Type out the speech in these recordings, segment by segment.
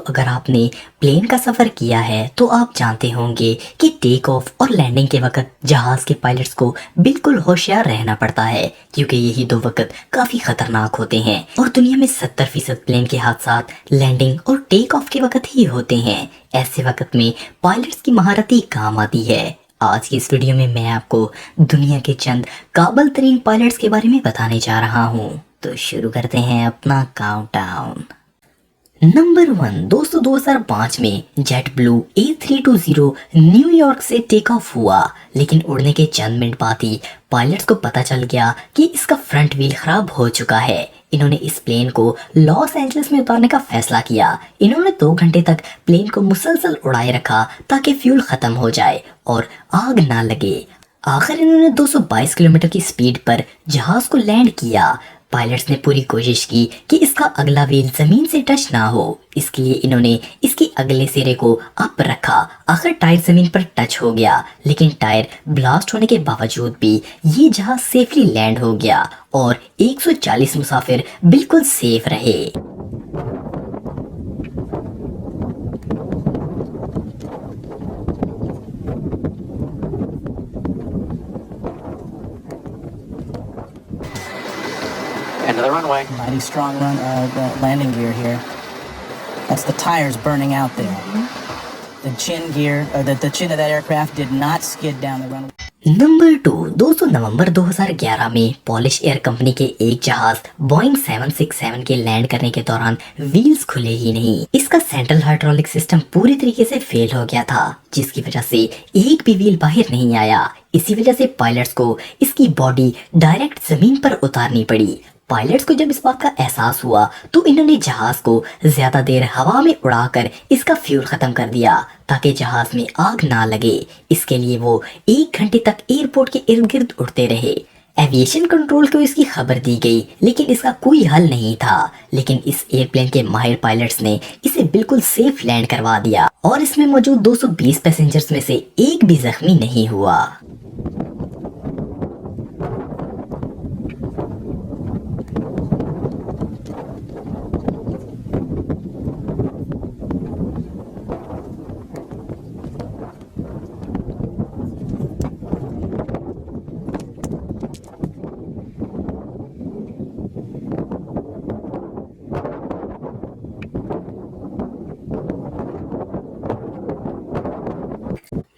अगर आपने प्लेन का सफर किया है तो आप जानते होंगे कि टेक ऑफ और लैंडिंग के वक्त जहाज के पायलट्स को बिल्कुल होशियार रहना पड़ता है, क्योंकि यही दो वक्त काफी खतरनाक होते हैं और दुनिया में 70% प्लेन के हादसा लैंडिंग और टेक ऑफ के वक्त ही होते हैं। ऐसे वक्त में पायलट्स की महारत ही काम आती है। आज की इस वीडियो में मैं आपको दुनिया के चंद काबिल तरीन पायलट्स के बारे में बताने जा रहा हूँ। तो शुरू करते हैं अपना काउंटडाउन। नंबर 1 दोस्तों, 2005 में जेट ब्लू A320 न्यूयॉर्क से टेक ऑफ हुआ, लेकिन उड़ने के चंद मिनट बाद ही पायलट्स को पता चल गया कि इसका फ्रंट व्हील खराब हो चुका है। इन्होंने इस प्लेन को लॉस एंजलिस में उतारने का फैसला किया। इन्होंने 2 घंटे तक प्लेन को मुसलसल उड़ाए रखा ताकि फ्यूल खत्म हो जाए और आग ना लगे। आखिर इन्होंने 222 किलोमीटर की स्पीड पर जहाज को लैंड किया। पायलट्स ने पूरी कोशिश की कि इसका अगला व्हील जमीन से टच ना हो, इसके लिए इन्होंने इसके अगले सिरे को अप रखा। आखिर टायर जमीन पर टच हो गया, लेकिन टायर ब्लास्ट होने के बावजूद भी ये जहाज सेफली लैंड हो गया और 140 मुसाफिर बिल्कुल सेफ रहे। End of the runway. Mighty strong landing gear here. That's the tires burning out there. The chin gear, or the chin of that aircraft did not skid down the runway. Number 2 दोस्तों, नवंबर 2011 में polish air company के एक जहाज Boeing 767 के land करने के दौरान wheels खुले ही नहीं। इसका सेंट्रल हाइड्रोलिक सिस्टम पूरी तरीके से फेल हो गया था, जिसकी वजह से एक भी व्हील बाहर नहीं आया। इसी वजह से पायलट्स को इसकी बॉडी डायरेक्ट जमीन पर उतारनी पड़ी। पायलट्स को जब इस बात का एहसास हुआ तो इन्होंने जहाज को ज्यादा देर हवा में उड़ाकर इसका फ्यूल खत्म कर दिया ताकि जहाज में आग ना लगे। इसके लिए वो 1 घंटे तक एयरपोर्ट के इर्द गिर्द उड़ते रहे। एविएशन कंट्रोल को इसकी खबर दी गई, लेकिन इसका कोई हल नहीं था। लेकिन इस एयरप्लेन के माहिर पायलट्स ने इसे बिल्कुल सेफ लैंड करवा दिया और इसमें मौजूद 220 पैसेंजर्स में से एक भी जख्मी नहीं हुआ।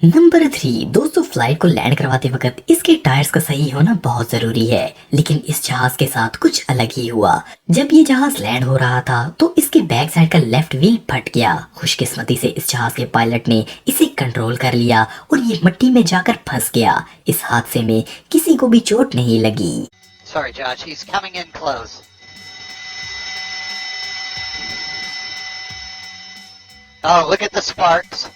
नंबर 3 दोस्तों, फ्लाइट को लैंड करवाते वक्त इसके टायर्स का सही होना बहुत जरूरी है, लेकिन इस जहाज के साथ कुछ अलग ही हुआ। जब ये जहाज लैंड हो रहा था तो इसके बैक साइड का लेफ्ट व्हील फट गया। खुशकिस्मती से इस जहाज के पायलट ने इसे कंट्रोल कर लिया और ये मिट्टी में जाकर फंस गया। इस हादसे में किसी को भी चोट नहीं लगी। Sorry, Josh. He's coming in close. Oh, look at the sparks.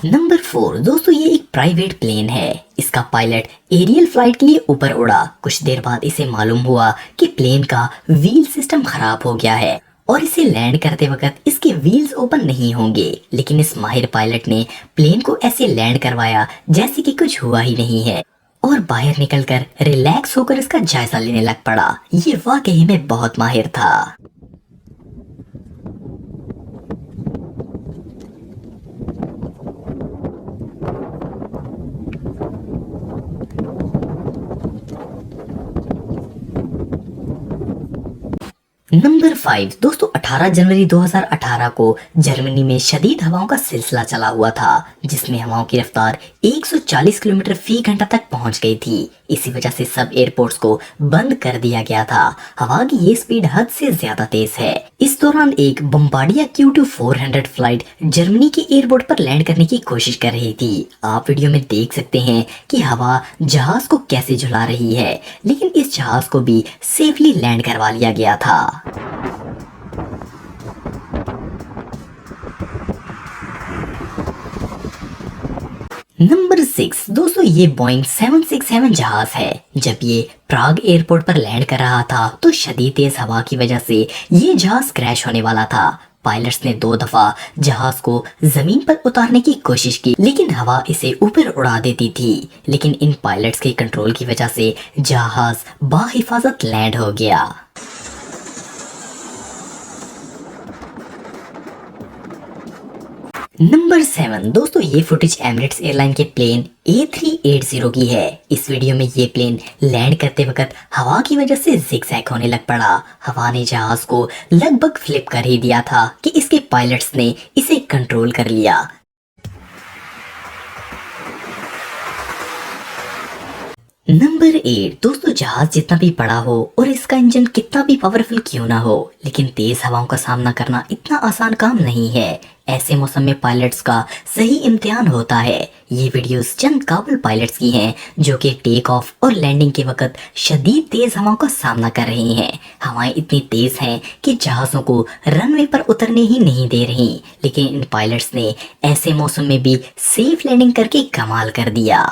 Number 4 दोस्तों, ये एक प्राइवेट प्लेन है। इसका पायलट एरियल फ्लाइट के लिए ऊपर उड़ा। कुछ देर बाद इसे मालूम हुआ कि प्लेन का व्हील सिस्टम खराब हो गया है और इसे लैंड करते वक्त इसके व्हील्स ओपन नहीं होंगे। लेकिन इस माहिर पायलट ने प्लेन को ऐसे लैंड करवाया जैसे कि कुछ हुआ ही नहीं है और बाहर निकलकर रिलैक्स होकर इसका जायजा लेने लग पड़ा। ये वाकई में बहुत माहिर था। नंबर 5 दोस्तों, 18 जनवरी 2018 को जर्मनी में शदीद हवाओं का सिलसिला चला हुआ था, जिसमें हवाओं की रफ्तार 140 किलोमीटर फी घंटा तक पहुंच गई थी। इसी वजह से सब एयरपोर्ट्स को बंद कर दिया गया था। हवा की ये स्पीड हद से ज्यादा तेज है। इस दौरान एक बम्बार्डिया Q2-400 फ्लाइट जर्मनी के एयरपोर्ट पर लैंड करने की कोशिश कर रही थी। आप वीडियो में देख सकते हैं कि हवा जहाज को कैसे झुला रही है, लेकिन इस जहाज को भी सेफली लैंड करवा लिया गया था। नंबर 6 दोस्तों, ये बोइंग 767 जहाज है। जब ये प्राग एयरपोर्ट पर लैंड कर रहा था तो शदीद तेज हवा की वजह से ये जहाज क्रैश होने वाला था। पायलट्स ने 2 दफा जहाज को जमीन पर उतारने की कोशिश की, लेकिन हवा इसे ऊपर उड़ा देती थी। लेकिन इन पायलट्स के कंट्रोल की वजह से जहाज बाहिफाजत लैंड हो गया। नंबर 7 दोस्तों, ये फुटेज एमिरेट्स एयरलाइन के प्लेन A380 की है। इस वीडियो में ये प्लेन लैंड करते वक्त हवा की वजह से जिगजैग होने लग पड़ा। हवा ने जहाज को लगभग फ्लिप कर ही दिया था कि इसके पायलट्स ने इसे कंट्रोल कर लिया। नंबर 8 दोस्तों, जहाज जितना भी बड़ा हो और इसका इंजन कितना भी पावरफुल क्यों ना हो, लेकिन तेज हवाओं का सामना करना इतना आसान काम नहीं है। ऐसे मौसम में पायलट्स का सही इम्तिहान होता है। ये वीडियोस चंद काबुल पायलट्स की हैं जो कि टेक ऑफ और लैंडिंग के वक्त शदीद तेज हवाओं का सामना कर रहे हैं। हवाएं इतनी तेज हैं कि जहाज़ों को रनवे पर उतरने ही नहीं दे रही, लेकिन इन पायलट्स ने ऐसे मौसम में भी सेफ लैंडिंग करके कमाल कर दिया।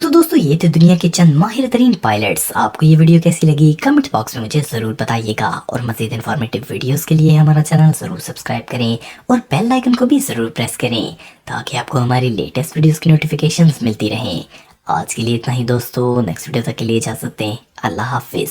तो दोस्तों, ये थे दुनिया के चंद माहिर तरीन पायलट्स। आपको ये वीडियो कैसी लगी कमेंट बॉक्स में मुझे ज़रूर बताइएगा, और मज़ीद इन्फॉर्मेटिव वीडियोस के लिए हमारा चैनल ज़रूर सब्सक्राइब करें और बेल आइकन को भी ज़रूर प्रेस करें ताकि आपको हमारी लेटेस्ट वीडियोस की नोटिफिकेशंस मिलती रहें। आज के लिए इतना ही दोस्तों, नेक्स्ट वीडियो तक के लिए इजाज़त दें। अल्लाह हाफिज़।